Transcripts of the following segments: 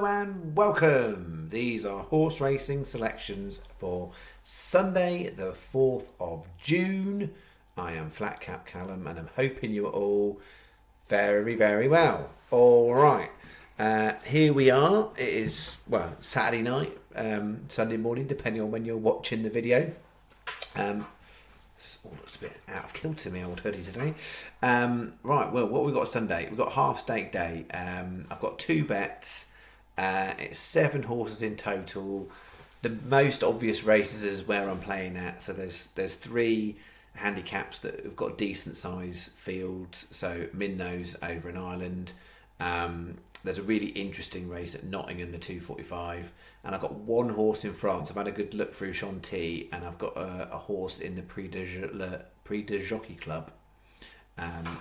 Hello and welcome. These are horse racing selections for Sunday the 4th of June. I am Flat Cap Callum and I'm hoping you are all very, very well. Alright, here we are. It is, Saturday night, Sunday morning, depending on when you're watching the video. All looks a bit out of kilter, my old hoodie today. Right, well, what we got Sunday? We've got half stake day. I've got 2 bets. It's 7 horses in total. The most obvious races is where I'm playing at. So there's 3 handicaps that have got decent size fields. So Minnows over in Ireland. There's a really interesting race at Nottingham, the 245, and I've got 1 horse in France. I've had a good look through Chantilly, and I've got a horse in the Prix de Jockey Club.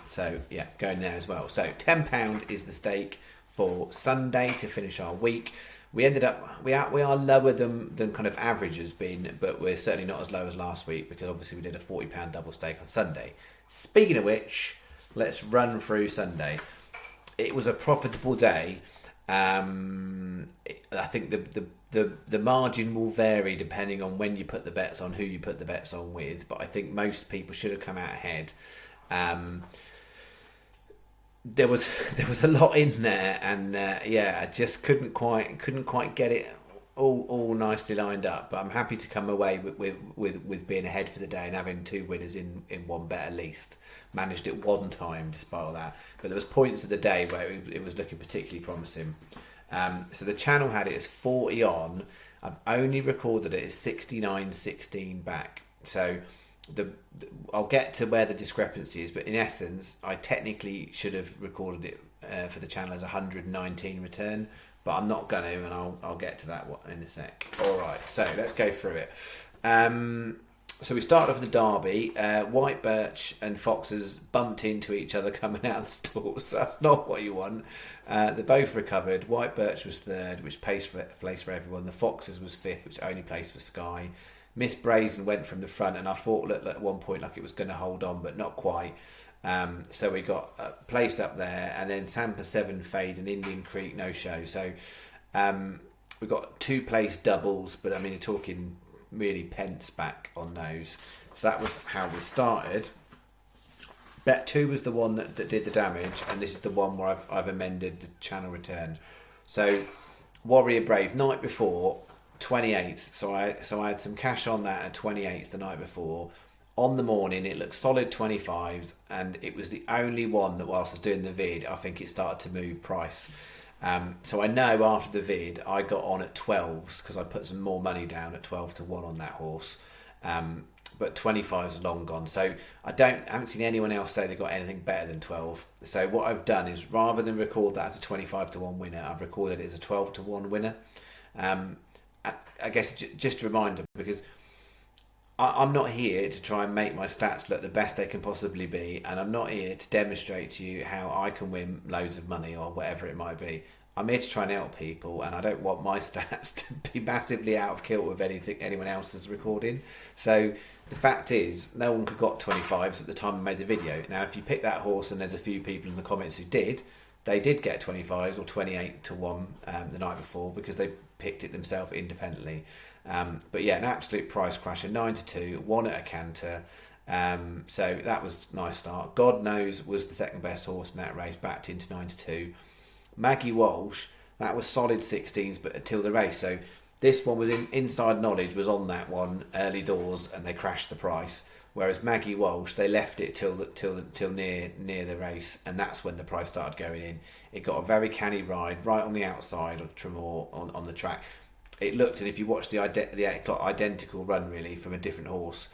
So yeah, going there as well. So £10 is the stake for Sunday to finish our week. We ended up we are lower than kind of average has been, but we're certainly not as low as last week because obviously we did a £40 double stake on Sunday. Speaking of which, let's run through Sunday. It was a profitable day. I think the margin will vary depending on when you put the bets on, who you put the bets on with, but I think most people should have come out ahead. There was a lot in there, and I just couldn't quite get it all nicely lined up. But I'm happy to come away with being ahead for the day and having 2 winners in one bet at least. Managed it 1 time despite all that, but there was points of the day where it was looking particularly promising. So the channel had it as 40 on. I've only recorded it as 69.16 back. So I'll get to where the discrepancy is, but in essence, I technically should have recorded it for the channel as 119 return, but I'm not going to, and I'll get to that in a sec. All right, so let's go through it. So we started off with the Derby. White Birch and Foxes bumped into each other coming out of the stalls. So that's not what you want. They both recovered. White Birch was 3rd, which placed for everyone. The Foxes was 5th, which only placed for Sky. Miss Brazen went from the front, and I thought at one point like it was going to hold on, but not quite. So we got a place up there, and then Sampa 7 Fade and Indian Creek no show. So we got 2 place doubles, but I mean you're talking really pence back on those. So that was how we started. Bet 2 was the one that did the damage, and this is the one where I've amended the channel return. So Warrior Brave night before 28s. So I had some cash on that at 28s the night before. On the morning it looked solid 25s, and it was the only one that whilst I was doing the vid I think it started to move price. So I know after the vid I got on at 12s because I put some more money down at 12 to 1 on that horse, but 25s are long gone. So I haven't seen anyone else say they got anything better than 12. So what I've done is rather than record that as a 25 to 1 winner, I've recorded it as a 12 to 1 winner. I guess just a reminder, because I'm not here to try and make my stats look the best they can possibly be, and I'm not here to demonstrate to you how I can win loads of money or whatever it might be. I'm here to try and help people, and I don't want my stats to be massively out of kilter with anyone else's recording. So the fact is, no one got 25s at the time I made the video. Now, if you pick that horse, and there's a few people in the comments who did, they did get 25s or 28 to 1 the night before because they picked it themselves independently. But yeah, an absolute price crasher, 9 to 2, 1 at a canter. So that was a nice start. God Knows was the second best horse in that race, backed into 9 to 2. Maggie Walsh, that was solid 16s, but until the race. So this one was inside knowledge was on that one early doors, and they crashed the price. Whereas Maggie Walsh, they left it till near the race, and that's when the price started going in. It got a very canny ride right on the outside of Tremor on the track. It looked, and if you watch the 8 o'clock identical run really from a different horse,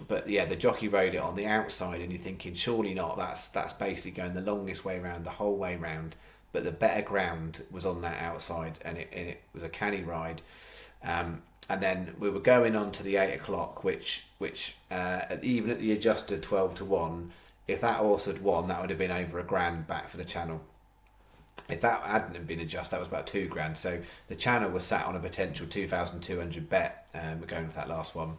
but yeah, the jockey rode it on the outside, and you're thinking surely not. That's basically going the longest way around the whole way round, but the better ground was on that outside, and it was a canny ride. And then we were going on to the 8 o'clock, which even at the adjusted 12 to 1, if that horse had won, that would have been over £1,000 back for the channel. If that hadn't been adjusted, that was about £2,000. So the channel was sat on a potential 2,200 bet. We're going with that last one,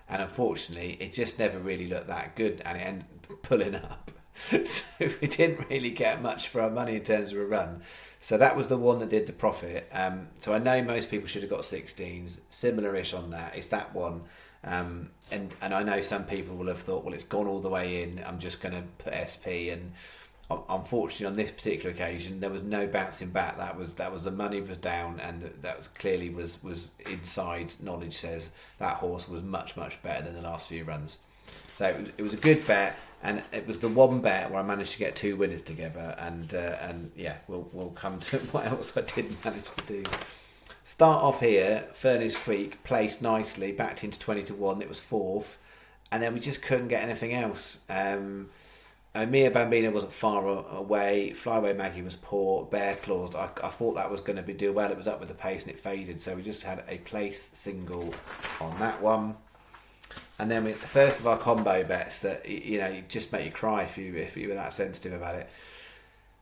and unfortunately, it just never really looked that good, and it ended up pulling up. So we didn't really get much for our money in terms of a run. So that was the one that did the profit. So I know most people should have got 16s, similar-ish on that. It's that one. And I know some people will have thought, well, it's gone all the way in. I'm just going to put SP. And unfortunately, on this particular occasion, there was no bouncing back. That was the money was down, and that was clearly was inside. Knowledge says that horse was much better than the last few runs. So it was a good bet, and it was the one bet where I managed to get two winners together. And yeah, we'll come to what else I didn't manage to do. Start off here, Furnace Creek placed nicely, backed into 20-1. It was fourth, and then we just couldn't get anything else. Mia Bambina wasn't far away. Flyaway Maggie was poor. Bear Claws, I thought that was going to do well. It was up with the pace and it faded, so we just had a place single on that one. And then the first of our combo bets that you just make you cry if you were that sensitive about it.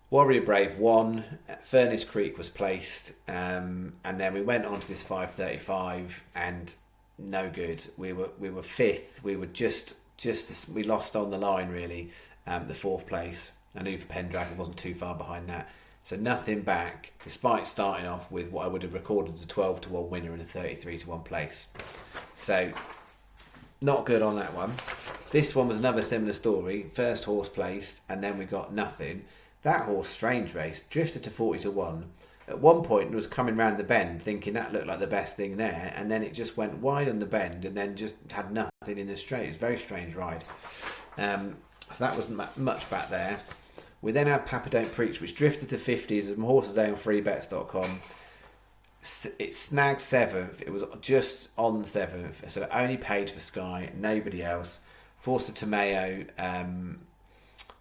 Warrior Brave won. Furnace Creek was placed, and then we went on to this 535 and no good. We were fifth. We were we lost on the line really. The fourth place. I knew for Pendragon wasn't too far behind that. So nothing back, despite starting off with what I would have recorded as a 12-1 winner and a 33-1 place. So not good on that one. This one was another similar story. First horse placed, and then we got nothing. That horse, Strange Race, drifted to 40-1. At one point, it was coming round the bend, thinking that looked like the best thing there, and then it just went wide on the bend, and then just had nothing in the straight. It's a very strange ride. So that was much back there. We then had Papa Don't Preach, which drifted to 50s as horses day on freebets.com. It snagged 7th. It was just on 7th, so it only paid for Sky, nobody else. Forza Tomeo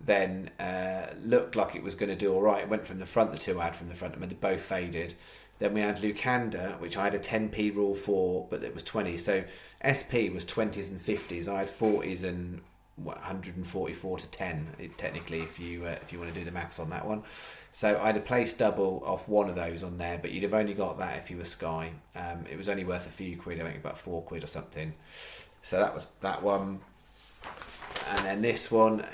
then looked like it was going to do all right. It went from the front, the two I had from the front, and they both faded. Then we had Lucanda, which I had a 10p rule for, but it was 20. So SP was 20s and 50s. I had 40s and 144 to 10 technically if you want to do the maths on that one. So I had a place double off one of those on there, but you'd have only got that if you were Sky. It was only worth a few quid, I think about £4 or something. So that was that one. And then this one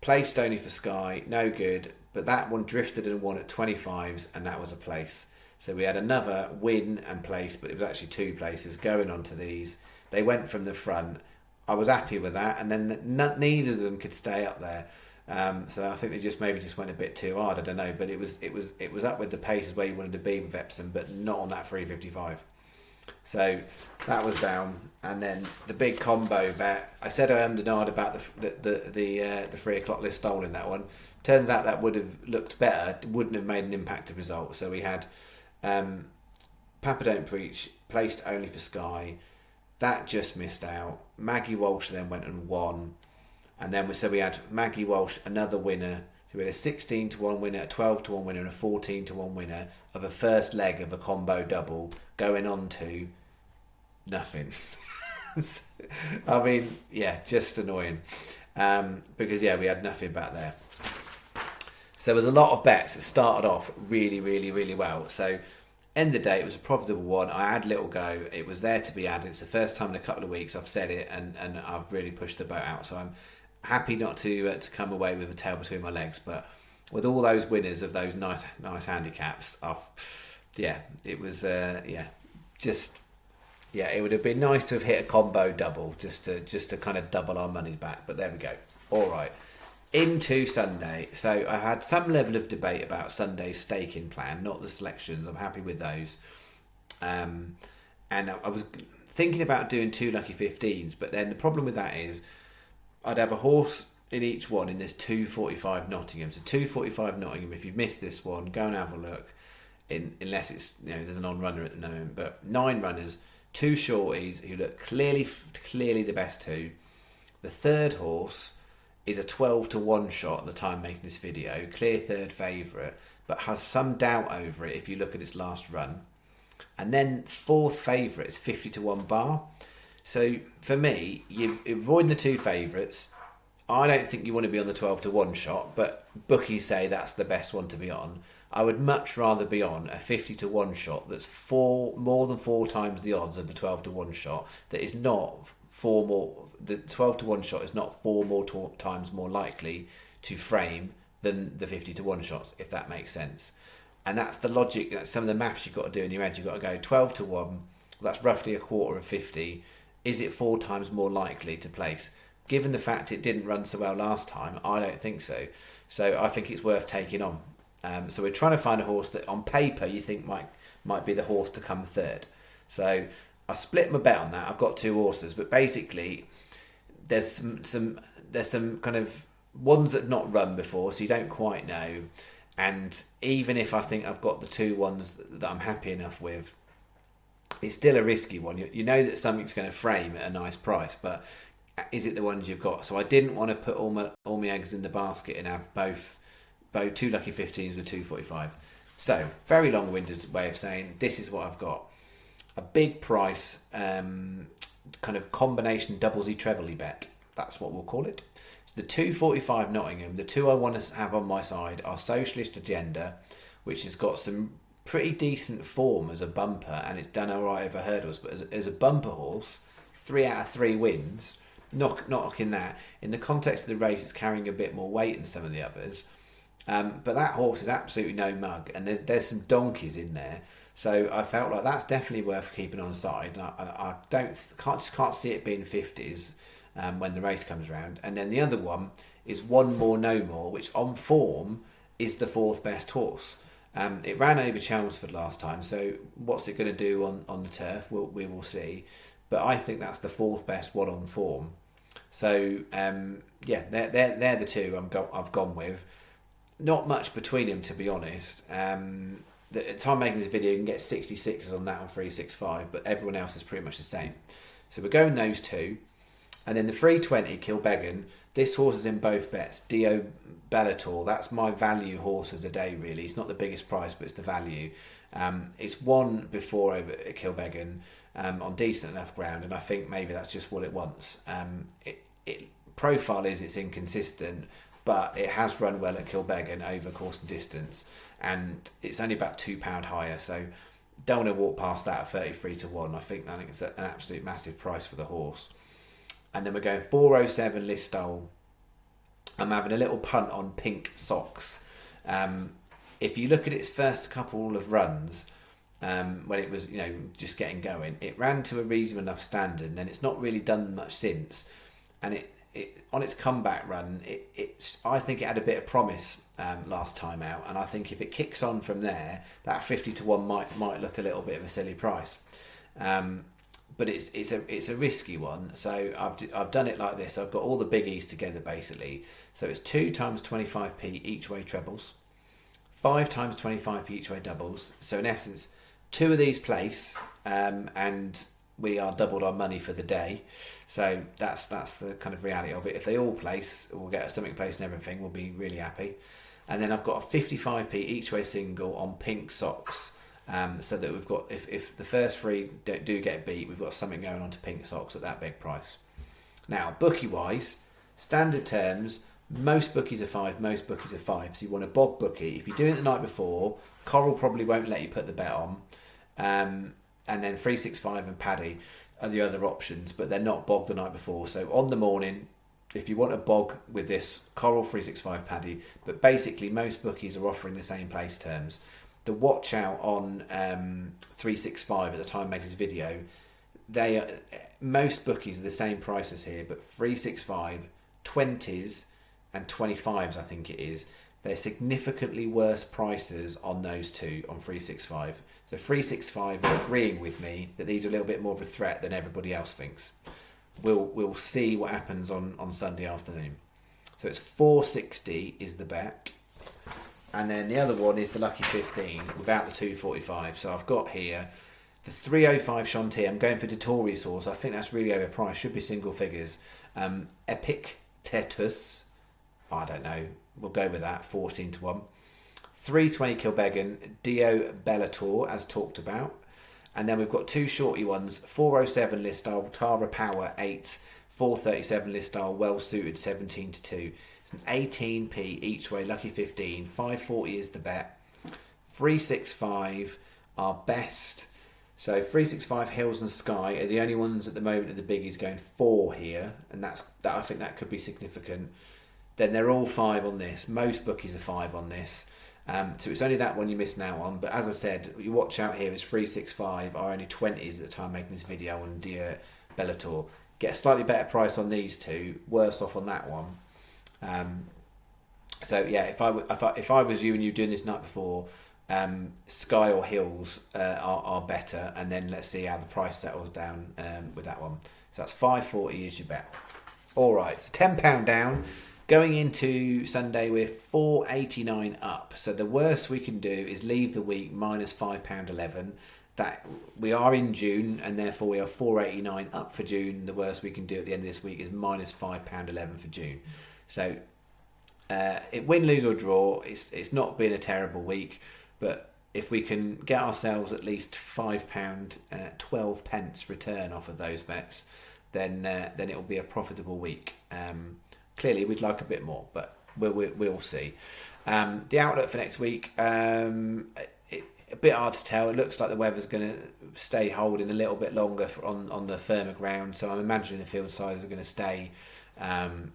placed only for Sky, no good, but that one drifted and won at 25s, and that was a place. So we had another win and place, but it was actually two places going on to these. They went from the front. I was happy with that, and then neither of them could stay up there. So I think they just went a bit too hard. I don't know, but it was up with the paces where you wanted to be with Epsom, but not on that 355. So that was down, and then the big combo bet. I said I underdid about the 3 o'clock Listowel in that one. Turns out that would have looked better. Wouldn't have made an impacted result. So we had Papa Don't Preach placed only for Sky. That just missed out. Maggie Walsh then went and won. And then we had Maggie Walsh, another winner. So we had a 16-1 winner, a 12-1 winner, and a 14-1 winner of a first leg of a combo double going on to nothing. I mean, yeah, just annoying. Because, yeah, we had nothing back there. So there was a lot of bets that started off really, really, really well. So end of the day, it was a profitable one. I had a little go. It was there to be added. It's the first time in a couple of weeks I've said it, and I've really pushed the boat out. So I'm happy not to come away with a tail between my legs. But with all those winners of those nice handicaps, it was it would have been nice to have hit a combo double just to kind of double our money back. But there we go. All right. Into Sunday. So I had some level of debate about Sunday's staking plan, not the selections. I'm happy with those. And I was thinking about doing 2 lucky 15s, but then the problem with that is I'd have a horse in each one in this 245 Nottingham. So 245 Nottingham, if you've missed this one, go and have a look. Unless it's, there's an on-runner at the moment. But 9 runners, 2 shorties who look clearly the best 2. The third horse is a 12-1 shot at the time making this video, clear third favourite, but has some doubt over it if you look at its last run. And then fourth favourite is 50-1 bar. So for me, you're avoiding the 2 favourites. I don't think you want to be on the 12-1 shot, but bookies say that's the best one to be on. I would much rather be on a 50-1 shot that's more than 4 times the odds of the 12-1 shot, that is not 4 the 12 to 1 shot is not 4 more times more likely to frame than the 50 to 1 shots, if that makes sense. And that's the logic, that's some of the maths you've got to do in your head. You've got to go 12 to 1, that's roughly a quarter of 50. Is it 4 times more likely to place? Given the fact it didn't run so well last time, I don't think so. So I think it's worth taking on. So we're trying to find a horse that on paper you think might be the horse to come third. So I split my bet on that. I've got 2 horses, but basically there's some kind of ones that have not run before, so you don't quite know. And even if I think I've got the 2 ones that I'm happy enough with, it's still a risky one. You know that something's going to frame at a nice price, but is it the ones you've got? So I didn't want to put all my eggs in the basket and have both 2 lucky 15s with 245. So very long-winded way of saying this is what I've got. A big price, kind of combination doublesy trebley bet. That's what we'll call it. So the 245 Nottingham. The 2 I want to have on my side are Socialist Agenda, which has got some pretty decent form as a bumper, and it's done all right over hurdles. But as a bumper horse, 3 out of 3 wins. Knocking that. In the context of the race, it's carrying a bit more weight than some of the others. But that horse is absolutely no mug, and there's some donkeys in there. So I felt like that's definitely worth keeping on side. And I can't see it being 50s when the race comes around. And then the other one is One More No More, which on form is the 4th best horse. It ran over Chelmsford last time, so what's it going to do on the turf? We will see. But I think that's the 4th best one on form. So yeah, they're the 2 I've gone with. Not much between them, to be honest. At the time making this video, you can get 66s on that on 365, but everyone else is pretty much the same. So we're going those 2. And then the 320 Kilbeggan, this horse is in both bets. Dio Bellator, that's my value horse of the day, really. It's not the biggest price, but it's the value. It's won before over at Kilbeggan on decent enough ground, and I think maybe that's just what it wants. Profile is it's inconsistent, but it has run well at Kilbeggan over course and distance, and it's only about £2 higher, so don't want to walk past that at 33 to 1. I think it's an absolute massive price for the horse. And then we're going 407 Listowel. I'm having a little punt on Pink Socks. If you look at its first couple of runs, when it was just getting going, it ran to a reasonable enough standard, and then it's not really done much since. And it on its comeback run, I think it had a bit of promise last time out, and I think if it kicks on from there, that 50 to 1 might look a little bit of a silly price. But it's a risky one, so I've done it like this. I've got all the biggies together basically. So it's 2 times 25p each way trebles, 5 times 25p each way doubles. So in essence, 2 of these place, and we are doubled our money for the day. So that's the kind of reality of it. If they all place, we'll get something placed and everything. We'll be really happy. And then I've got a 55p each way single on Pink Socks. So that we've got, if the first 3 do get beat, we've got something going on to Pink Socks at that big price. Now, bookie wise, standard terms, most bookies are 5, most bookies are 5. So you want a bog bookie. If you're doing it the night before, Coral probably won't let you put the bet on. And then 365 and Paddy are the other options, but they're not bogged the night before. So on the morning, if you want a bog with this, Coral, 365, Paddy, but basically most bookies are offering the same place terms. The watch out on 365 at the time I made this video, most bookies are the same prices here, but 365, 20s and 25s I think it is, they're significantly worse prices on those 2 on 365. So 365 are agreeing with me that these are a little bit more of a threat than everybody else thinks. We'll see what happens on Sunday afternoon. So it's 460 is the bet. And then the other one is the Lucky 15 without the 245. So I've got here the 305 Chantilly. I'm going for Dettori's horse. I think that's really overpriced. Should be single figures. Epictetus, I don't know. We'll go with that, 14 to 1. 320 Kilbeggan, Dio Bellator, as talked about. And then we've got 2 shorty ones, 407 Listowel, Tara Power 8, 437 Listowel, well suited 17 to 2. It's an 18p each way, lucky 15, 540 is the bet. 365, our best So 365 Hills and Sky are the only ones at the moment of the biggies going 4 here, and that I think that could be significant. Then they're all 5 on this. Most bookies are 5 on this. So it's only that one you're missing out on. But as I said, you watch out here is 365 are only 20s at the time making this video on Dear Bellator. Get a slightly better price on these two, worse off on that one. So yeah, if I was you and you were doing this night before, Sky or Hills are better, and then let's see how the price settles down with that one. So that's $5.40 is your bet. All right, so £10 down. Going into Sunday, we're $4.89 up. So the worst we can do is leave the week minus £5.11. That we are in June, and therefore we are $4.89 up for June. The worst we can do at the end of this week is minus £5.11 for June. So win, lose or draw, it's not been a terrible week, but if we can get ourselves at least £5.12 pence return off of those bets, then it will be a profitable week. Clearly, we'd like a bit more, but we'll see. The outlook for next week, a bit hard to tell. It looks like the weather's going to stay holding a little bit longer on the firmer ground, so I'm imagining the field sizes are going to stay on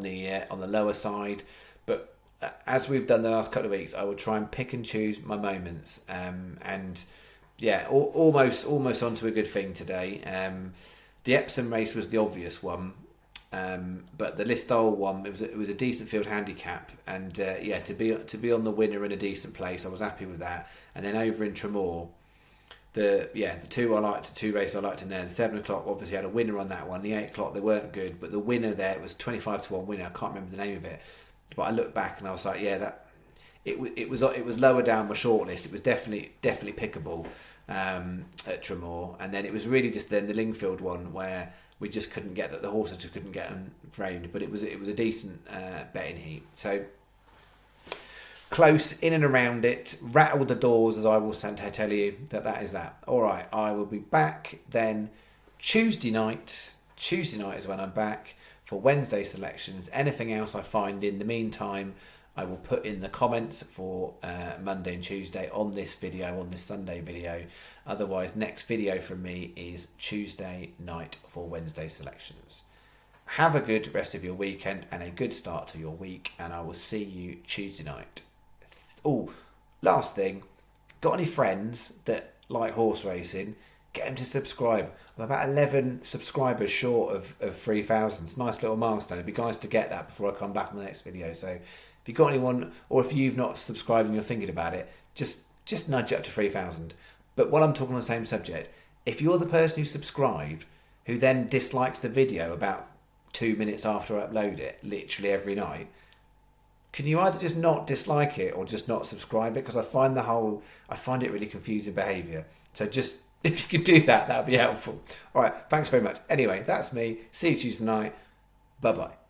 the lower side. But as we've done the last couple of weeks, I will try and pick and choose my moments. And yeah, almost onto a good thing today. The Epsom race was the obvious one. But the Listowel one, it was a decent field handicap, and to be on the winner in a decent place, I was happy with that. And then over in Tremor, the two races I liked in there. The 7 o'clock obviously had a winner on that one. The 8 o'clock they weren't good, but the winner there was 25-1 winner. I can't remember the name of it, but I looked back and I was like, it was lower down my shortlist. It was definitely pickable at Tremor, and then it was really just then the Lingfield one where we just couldn't get that. The horses just couldn't get them framed, but it was a decent betting heat. So close in and around it, rattled the doors, as I will tell you that is that. All right, I will be back then Tuesday night. Tuesday night is when I'm back for Wednesday selections. Anything else I find in the meantime, I will put in the comments for Monday and Tuesday on this Sunday video. Otherwise, next video from me is Tuesday night for Wednesday selections. Have a good rest of your weekend and a good start to your week, and I will see you Tuesday night. Oh, last thing, got any friends that like horse racing? Get them to subscribe. I'm about 11 subscribers short of 3,000. It's a nice little milestone. It'd be nice to get that before I come back on the next video. So if you've got anyone, or if you've not subscribed and you're thinking about it, just nudge it up to 3,000. But while I'm talking on the same subject, if you're the person who subscribed, who then dislikes the video about 2 minutes after I upload it, literally every night, can you either just not dislike it or just not subscribe it? Because I find it really confusing behaviour. So just, if you could do that, that would be helpful. All right, thanks very much. Anyway, that's me. See you Tuesday night. Bye-bye.